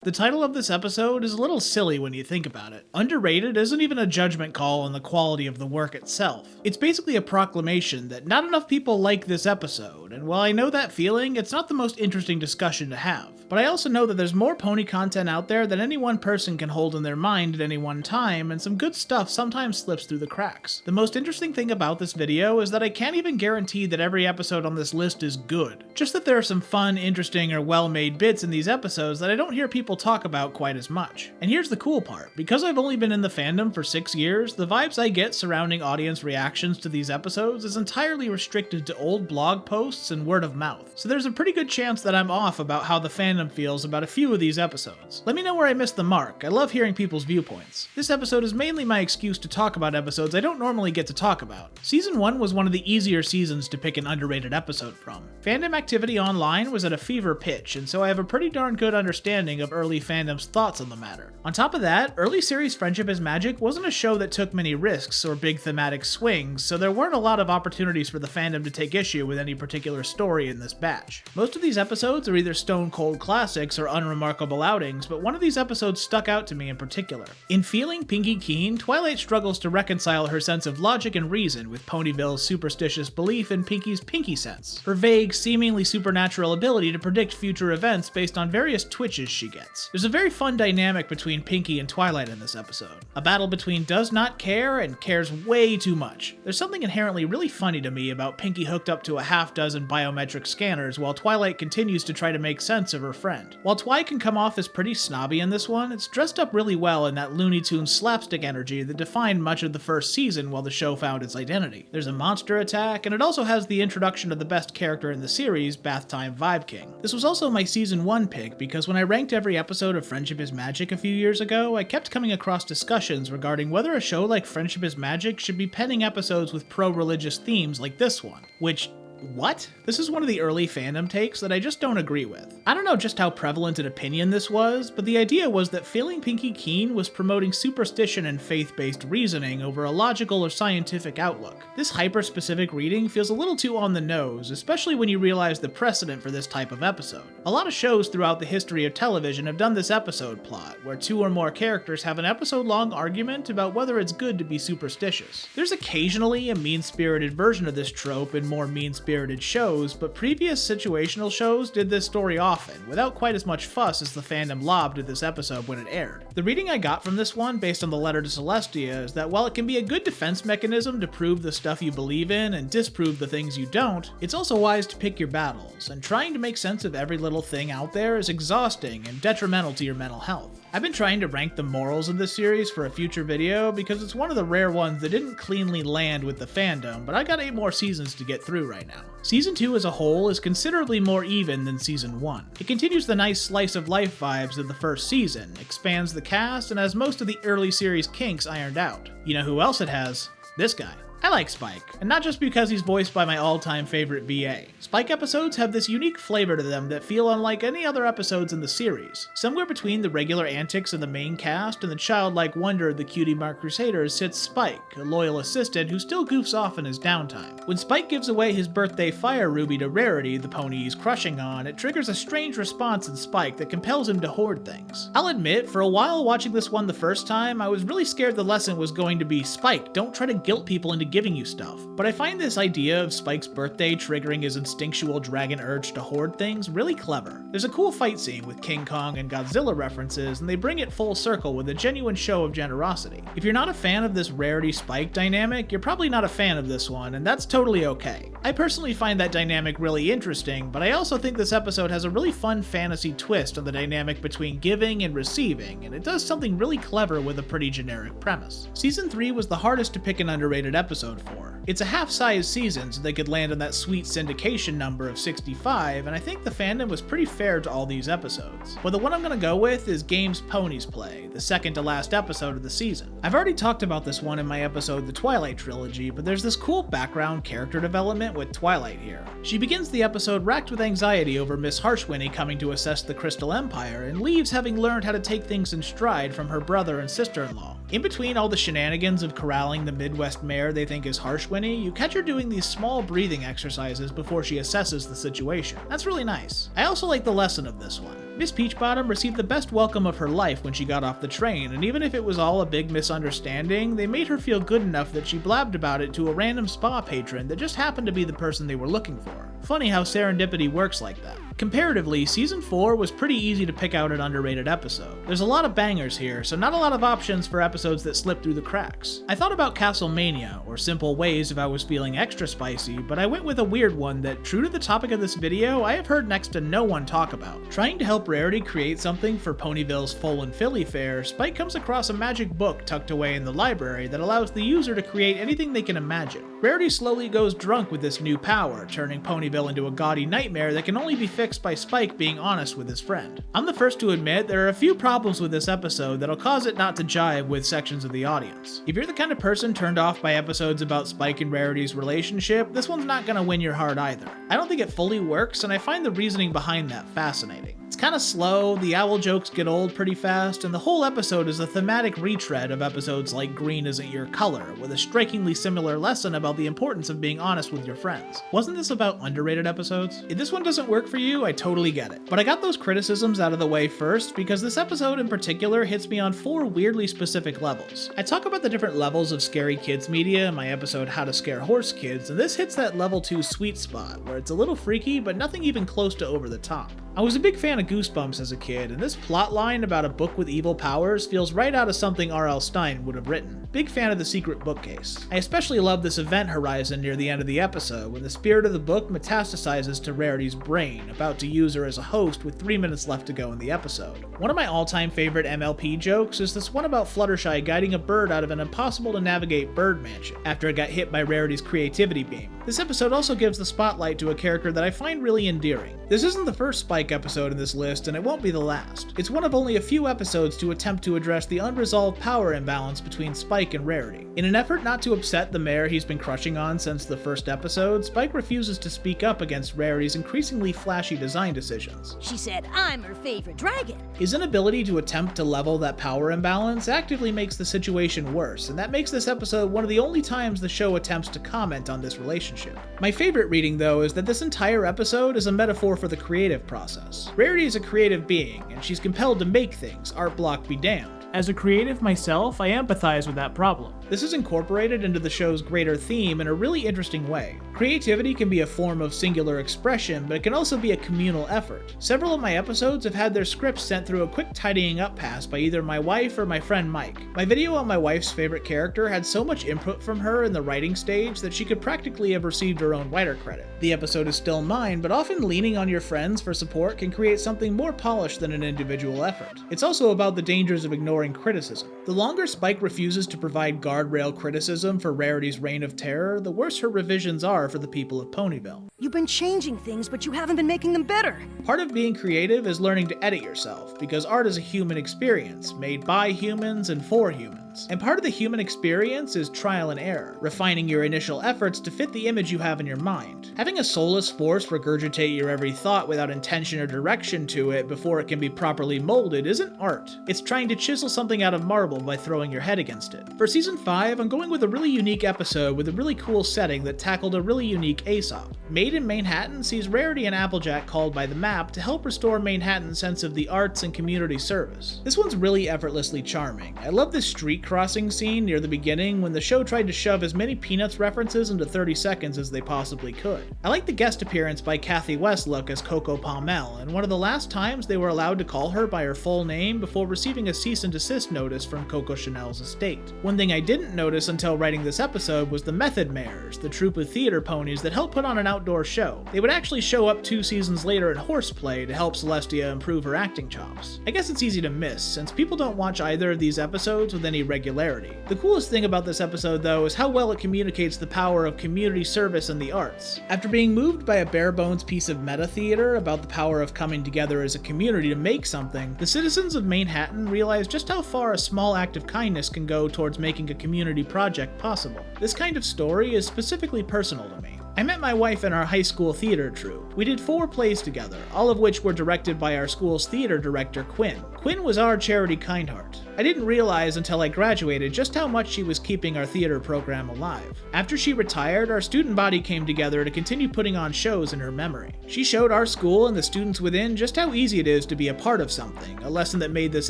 The title of this episode is a little silly when you think about it. Underrated isn't even a judgment call on the quality of the work itself. It's basically a proclamation that not enough people like this episode, and while I know that feeling, it's not the most interesting discussion to have. But I also know that there's more pony content out there than any one person can hold in their mind at any one time, and some good stuff sometimes slips through the cracks. The most interesting thing about this video is that I can't even guarantee that every episode on this list is good. Just that there are some fun, interesting, or well-made bits in these episodes that I don't hear people talk about quite as much. And here's the cool part. Because I've only been in the fandom for 6 years, the vibes I get surrounding audience reactions to these episodes is entirely restricted to old blog posts and word of mouth. So there's a pretty good chance that I'm off about how the fandom feels about a few of these episodes. Let me know where I missed the mark. I love hearing people's viewpoints. This episode is mainly my excuse to talk about episodes I don't normally get to talk about. Season 1 was one of the easier seasons to pick an underrated episode from. Fandom activity online was at a fever pitch, and so I have a pretty darn good understanding of early fandom's thoughts on the matter. On top of that, early series Friendship is Magic wasn't a show that took many risks or big thematic swings, so there weren't a lot of opportunities for the fandom to take issue with any particular story in this batch. Most of these episodes are either stone cold classics or unremarkable outings, but one of these episodes stuck out to me in particular. In Feeling Pinky Keen, Twilight struggles to reconcile her sense of logic and reason with Ponyville's superstitious belief in Pinky's pinky sense, her vague, seemingly supernatural ability to predict future events based on various twitches she gets. There's a very fun dynamic between Pinky and Twilight in this episode. A battle between does not care and cares way too much. There's something inherently really funny to me about Pinky hooked up to a half-dozen biometric scanners while Twilight continues to try to make sense of her friend. While Twi can come off as pretty snobby in this one, it's dressed up really well in that Looney Tunes slapstick energy that defined much of the first season while the show found its identity. There's a monster attack, and it also has the introduction of the best character in the series, Bath Time Vibe King. This was also my season 1 pick because when I ranked every episode of Friendship is Magic a few years ago, I kept coming across discussions regarding whether a show like Friendship is Magic should be penning episodes with pro-religious themes like this one, which what? This is one of the early fandom takes that I just don't agree with. I don't know just how prevalent an opinion this was, but the idea was that Feeling Pinky Keen was promoting superstition and faith-based reasoning over a logical or scientific outlook. This hyper-specific reading feels a little too on the nose, especially when you realize the precedent for this type of episode. A lot of shows throughout the history of television have done this episode plot, where 2 or more characters have an episode-long argument about whether it's good to be superstitious. There's occasionally a mean-spirited version of this trope in more mean-spirited shows, but previous situational shows did this story often, without quite as much fuss as the fandom lobbed at this episode when it aired. The reading I got from this one, based on the letter to Celestia, is that while it can be a good defense mechanism to prove the stuff you believe in and disprove the things you don't, it's also wise to pick your battles, and trying to make sense of every little thing out there is exhausting and detrimental to your mental health. I've been trying to rank the morals of this series for a future video because it's one of the rare ones that didn't cleanly land with the fandom, but I got 8 more seasons to get through right now. Season 2 as a whole is considerably more even than Season 1. It continues the nice slice of life vibes of the first season, expands the cast, and has most of the early series kinks ironed out. You know who else it has? This guy. I like Spike, and not just because he's voiced by my all-time favorite VA. Spike episodes have this unique flavor to them that feel unlike any other episodes in the series. Somewhere between the regular antics of the main cast and the childlike wonder of the Cutie Mark Crusaders sits Spike, a loyal assistant who still goofs off in his downtime. When Spike gives away his birthday fire ruby to Rarity, the pony he's crushing on, it triggers a strange response in Spike that compels him to hoard things. I'll admit, for a while watching this one the first time, I was really scared the lesson was going to be, Spike, don't try to guilt people into giving you stuff. But I find this idea of Spike's birthday triggering his instinctual dragon urge to hoard things really clever. There's a cool fight scene with King Kong and Godzilla references, and they bring it full circle with a genuine show of generosity. If you're not a fan of this Rarity-Spike dynamic, you're probably not a fan of this one, and that's totally okay. I personally find that dynamic really interesting, but I also think this episode has a really fun fantasy twist on the dynamic between giving and receiving, and it does something really clever with a pretty generic premise. Season 3 was the hardest to pick an underrated episode for. It's a half-sized season, so they could land on that sweet syndication number of 65, and I think the fandom was pretty fair to all these episodes. But the one I'm gonna go with is Games Ponies Play, the second to last episode of the season. I've already talked about this one in my episode The Twilight Trilogy, but there's this cool background character development with Twilight here. She begins the episode racked with anxiety over Miss Harshwinnie coming to assess the Crystal Empire, and leaves having learned how to take things in stride from her brother and sister-in-law. In between all the shenanigans of corralling the Midwest mare they think is Harshwinnie, you catch her doing these small breathing exercises before she assesses the situation. That's really nice. I also like the lesson of this one. Miss Peachbottom received the best welcome of her life when she got off the train, and even if it was all a big misunderstanding, they made her feel good enough that she blabbed about it to a random spa patron that just happened to be the person they were looking for. Funny how serendipity works like that. Comparatively, Season 4 was pretty easy to pick out an underrated episode. There's a lot of bangers here, so not a lot of options for episodes that slip through the cracks. I thought about Castlemania, or Simple Ways if I was feeling extra spicy, but I went with a weird one that, true to the topic of this video, I have heard next to no one talk about. Trying to help Rarity create something for Ponyville's Full and Philly Fair, Spike comes across a magic book tucked away in the library that allows the user to create anything they can imagine. Rarity slowly goes drunk with this new power, turning Ponyville into a gaudy nightmare that can only be fixed by Spike being honest with his friend. I'm the first to admit there are a few problems with this episode that'll cause it not to jive with sections of the audience. If you're the kind of person turned off by episodes about Spike and Rarity's relationship, this one's not gonna win your heart either. I don't think it fully works, and I find the reasoning behind that fascinating. It's kinda slow, the owl jokes get old pretty fast, and the whole episode is a thematic retread of episodes like Green Isn't Your Color, with a strikingly similar lesson about the importance of being honest with your friends. Wasn't this about underrated episodes? If this one doesn't work for you, I totally get it. But I got those criticisms out of the way first because this episode in particular hits me on 4 weirdly specific levels. I talk about the different levels of scary kids media in my episode How to Scare Horse Kids, and this hits that level 2 sweet spot, where it's a little freaky but nothing even close to over the top. I was a big fan of Goosebumps as a kid, and this plotline about a book with evil powers feels right out of something R.L. Stine would have written. Big fan of The Secret Bookcase. I especially love this event horizon near the end of the episode, when the spirit of the book metastasizes to Rarity's brain, about to use her as a host with 3 minutes left to go in the episode. One of my all-time favorite MLP jokes is this one about Fluttershy guiding a bird out of an impossible-to-navigate bird mansion after it got hit by Rarity's creativity beam. This episode also gives the spotlight to a character that I find really endearing. This isn't the first Spike episode in this list, and it won't be the last. It's one of only a few episodes to attempt to address the unresolved power imbalance between Spike and Rarity. In an effort not to upset the mare he's been crushing on since the first episode, Spike refuses to speak up against Rarity's increasingly flashy design decisions. She said I'm her favorite dragon. His inability to attempt to level that power imbalance actively makes the situation worse, and that makes this episode one of the only times the show attempts to comment on this relationship. My favorite reading, though, is that this entire episode is a metaphor for the creative process. Rarity is a creative being, and she's compelled to make things, art block be damned. As a creative myself, I empathize with that problem. This is incorporated into the show's greater theme in a really interesting way. Creativity can be a form of singular expression, but it can also be a communal effort. Several of my episodes have had their scripts sent through a quick tidying up pass by either my wife or my friend Mike. My video on my wife's favorite character had so much input from her in the writing stage that she could practically have received her own writer credit. The episode is still mine, but often leaning on your friends for support can create something more polished than an individual effort. It's also about the dangers of ignoring criticism. The longer Spike refuses to provide guardrail criticism for Rarity's reign of terror, the worse her revisions are for the people of Ponyville. You've been changing things, but you haven't been making them better. Part of being creative is learning to edit yourself, because art is a human experience, made by humans and for humans. And part of the human experience is trial and error, refining your initial efforts to fit the image you have in your mind. Having a soulless force regurgitate your every thought without intention or direction to it before it can be properly molded isn't art. It's trying to chisel something out of marble by throwing your head against it. For Season 5, I'm going with a really unique episode with a really cool setting that tackled a really unique Aesop. Made in Manhattan sees Rarity and Applejack called by the map to help restore Manhattan's sense of the arts and community service. This one's really effortlessly charming. I love this street crossing scene near the beginning when the show tried to shove as many Peanuts references into 30 seconds as they possibly could. I like the guest appearance by Kathy Westlook as Coco Palmel, and one of the last times they were allowed to call her by her full name before receiving a cease and desist notice from Coco Chanel's estate. One thing I didn't notice until writing this episode was the Method Mares, the troupe of theater ponies that helped put on an outdoor show. They would actually show up 2 seasons later in Horseplay to help Celestia improve her acting chops. I guess it's easy to miss, since people don't watch either of these episodes with any regularity. The coolest thing about this episode, though, is how well it communicates the power of community service and the arts. After being moved by a bare-bones piece of meta-theater about the power of coming together as a community to make something, the citizens of Manhattan realize just how far a small act of kindness can go towards making a community project possible. This kind of story is specifically personal to me. I met my wife in our high school theater troupe. We did 4 plays together, all of which were directed by our school's theater director, Quinn. Quinn was our charity kind heart. I didn't realize until I graduated just how much she was keeping our theater program alive. After she retired, our student body came together to continue putting on shows in her memory. She showed our school and the students within just how easy it is to be a part of something, a lesson that made this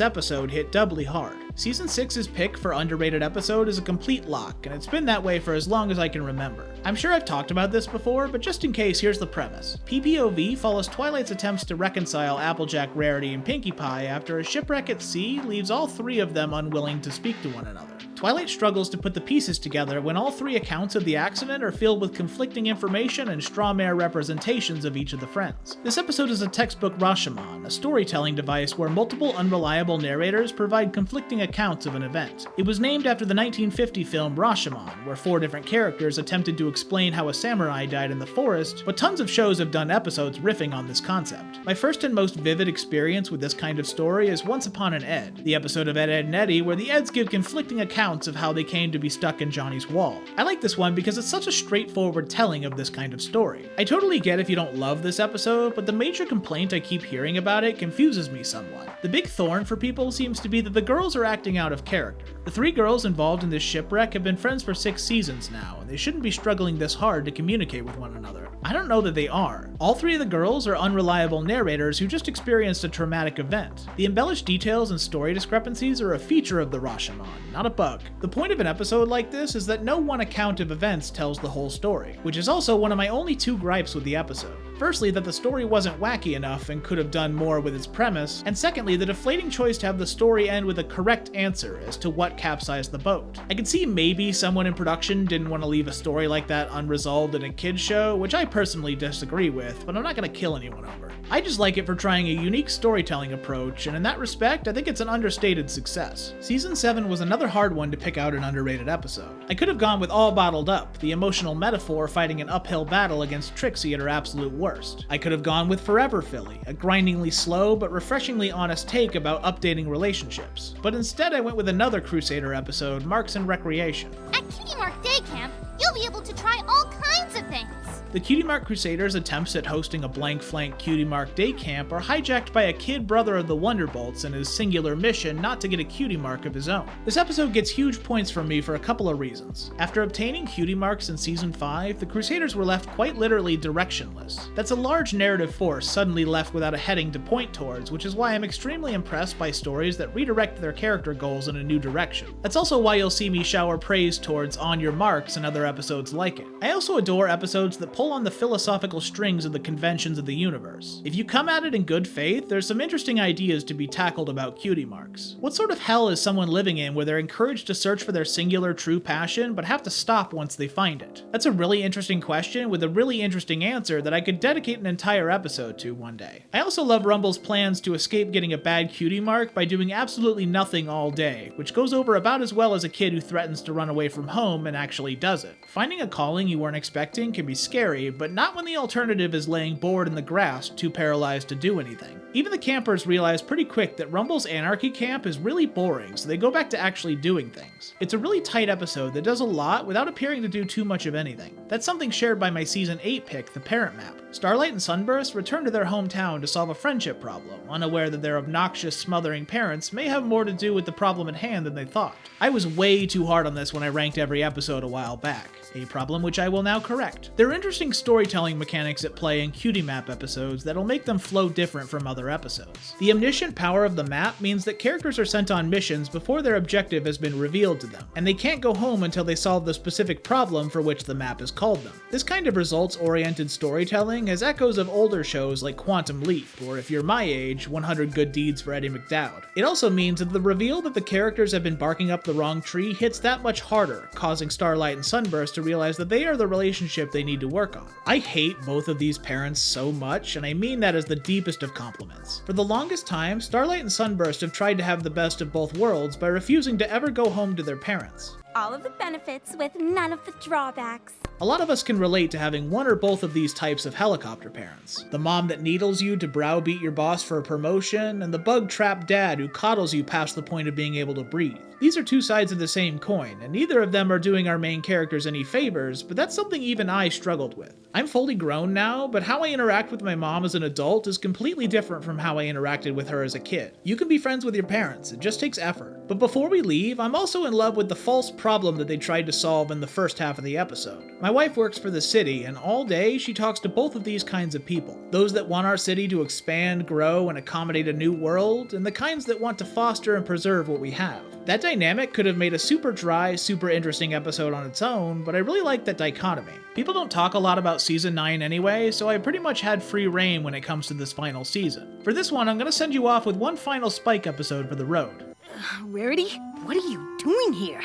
episode hit doubly hard. Season 6's pick for underrated episode is a complete lock, and it's been that way for as long as I can remember. I'm sure I've talked about this before, but just in case, here's the premise. PPOV follows Twilight's attempts to reconcile Applejack, Rarity, and Pinkie Pie after a shipwreck at sea leaves all 3 of them unwilling to speak to one another. Twilight struggles to put the pieces together when all 3 accounts of the accident are filled with conflicting information and strawmare representations of each of the friends. This episode is a textbook Rashomon, a storytelling device where multiple unreliable narrators provide conflicting accounts of an event. It was named after the 1950 film Rashomon, where 4 different characters attempted to explain how a samurai died in the forest, but tons of shows have done episodes riffing on this concept. My first and most vivid experience with this kind of story is Once Upon an Ed, the episode of Ed, Edd and Eddy where the Eds give conflicting accounts of how they came to be stuck in Johnny's wall. I like this one because it's such a straightforward telling of this kind of story. I totally get if you don't love this episode, but the major complaint I keep hearing about it confuses me somewhat. The big thorn for people seems to be that the girls are acting out of character. The 3 girls involved in this shipwreck have been friends for 6 seasons now, and they shouldn't be struggling this hard to communicate with one another. I don't know that they are. All 3 of the girls are unreliable narrators who just experienced a traumatic event. The embellished details and story discrepancies are a feature of the Rashomon, not a bug. The point of an episode like this is that no one account of events tells the whole story, which is also one of my only 2 gripes with the episode. Firstly, that the story wasn't wacky enough and could have done more with its premise, and secondly, the deflating choice to have the story end with a correct answer as to what capsized the boat. I could see maybe someone in production didn't want to leave a story like that unresolved in a kids show, which I personally disagree with, but I'm not going to kill anyone over. I just like it for trying a unique storytelling approach, and in that respect, I think it's an understated success. Season 7 was another hard one to pick out an underrated episode. I could have gone with All Bottled Up, the emotional metaphor fighting an uphill battle against Trixie at her absolute worst. I could have gone with Forever Philly, a grindingly slow but refreshingly honest take about updating relationships. But instead I went with another Crusader episode, Marks and Recreation. At Cutie Mark Day Camp, you'll be able to try all kinds of things. The Cutie Mark Crusaders' attempts at hosting a blank flank Cutie Mark Day Camp are hijacked by a kid brother of the Wonderbolts and his singular mission not to get a cutie mark of his own. This episode gets huge points from me for a couple of reasons. After obtaining cutie marks in Season 5, the Crusaders were left quite literally directionless. That's a large narrative force suddenly left without a heading to point towards, which is why I'm extremely impressed by stories that redirect their character goals in a new direction. That's also why you'll see me shower praise towards On Your Marks and other episodes like it. I also adore episodes that pull on the philosophical strings of the conventions of the universe. If you come at it in good faith, there's some interesting ideas to be tackled about cutie marks. What sort of hell is someone living in where they're encouraged to search for their singular true passion, but have to stop once they find it? That's a really interesting question with a really interesting answer that I could dedicate an entire episode to one day. I also love Rumble's plans to escape getting a bad cutie mark by doing absolutely nothing all day, which goes over about as well as a kid who threatens to run away from home and actually does it. Finding a calling you weren't expecting can be scary, but not when the alternative is laying bored in the grass, too paralyzed to do anything. Even the campers realize pretty quick that Rumble's anarchy camp is really boring, so they go back to actually doing things. It's a really tight episode that does a lot without appearing to do too much of anything. That's something shared by my Season 8 pick, The Parent Map. Starlight and Sunburst return to their hometown to solve a friendship problem, unaware that their obnoxious, smothering parents may have more to do with the problem at hand than they thought. I was way too hard on this when I ranked every episode a while back, a problem which I will now correct. There are interesting storytelling mechanics at play in Cutie Map episodes that'll make them flow different from other episodes. The omniscient power of the map means that characters are sent on missions before their objective has been revealed to them, and they can't go home until they solve the specific problem for which the map has called them. This kind of results-oriented storytelling has echoes of older shows like Quantum Leap, or if you're my age, 100 Good Deeds for Eddie McDowd. It also means that the reveal that the characters have been barking up the wrong tree hits that much harder, causing Starlight and Sunburst to realize that they are the relationship they need to work on. I hate both of these parents so much, and I mean that as the deepest of compliments. For the longest time, Starlight and Sunburst have tried to have the best of both worlds by refusing to ever go home to their parents. All of the benefits with none of the drawbacks. A lot of us can relate to having one or both of these types of helicopter parents. The mom that needles you to browbeat your boss for a promotion, and the bug-trapped dad who coddles you past the point of being able to breathe. These are two sides of the same coin, and neither of them are doing our main characters any favors, but that's something even I struggled with. I'm fully grown now, but how I interact with my mom as an adult is completely different from how I interacted with her as a kid. You can be friends with your parents, it just takes effort. But before we leave, I'm also in love with the false problem that they tried to solve in the first half of the episode. My wife works for the city, and all day she talks to both of these kinds of people. Those that want our city to expand, grow, and accommodate a new world, and the kinds that want to foster and preserve what we have. That dynamic could have made a super dry, super interesting episode on its own, but I really like that dichotomy. People don't talk a lot about Season 9 anyway, so I pretty much had free reign when it comes to this final season. For this one, I'm gonna send you off with one final Spike episode for the road. Rarity, what are you doing here?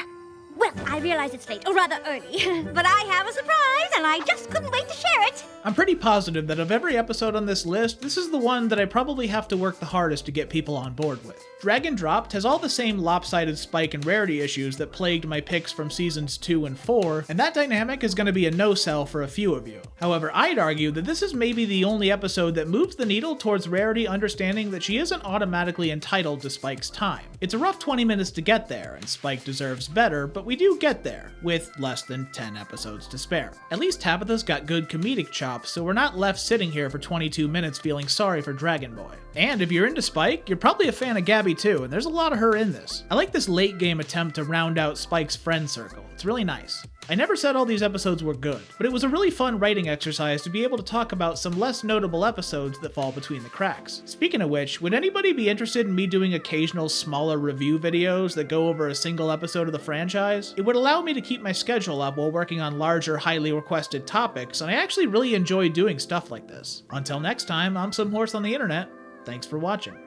Well, I realize it's late, or rather early, but I have a surprise, and I just couldn't wait to share it. I'm pretty positive that of every episode on this list, this is the one that I probably have to work the hardest to get people on board with. Dragon Dropped has all the same lopsided Spike and rarity issues that plagued my picks from seasons 2 and 4, and that dynamic is going to be a no-sell for a few of you. However, I'd argue that this is maybe the only episode that moves the needle towards Rarity understanding that she isn't automatically entitled to Spike's time. It's a rough 20 minutes to get there, and Spike deserves better, but we do get there, with less than 10 episodes to spare. At least Tabitha's got good comedic chops, so we're not left sitting here for 22 minutes feeling sorry for Dragon Boy. And if you're into Spike, you're probably a fan of Gabby too, and there's a lot of her in this. I like this late game attempt to round out Spike's friend circle. It's really nice. I never said all these episodes were good, but it was a really fun writing exercise to be able to talk about some less notable episodes that fall between the cracks. Speaking of which, would anybody be interested in me doing occasional smaller review videos that go over a single episode of the franchise? It would allow me to keep my schedule up while working on larger, highly requested topics, and I actually really enjoy doing stuff like this. Until next time, I'm some horse on the internet. Thanks for watching.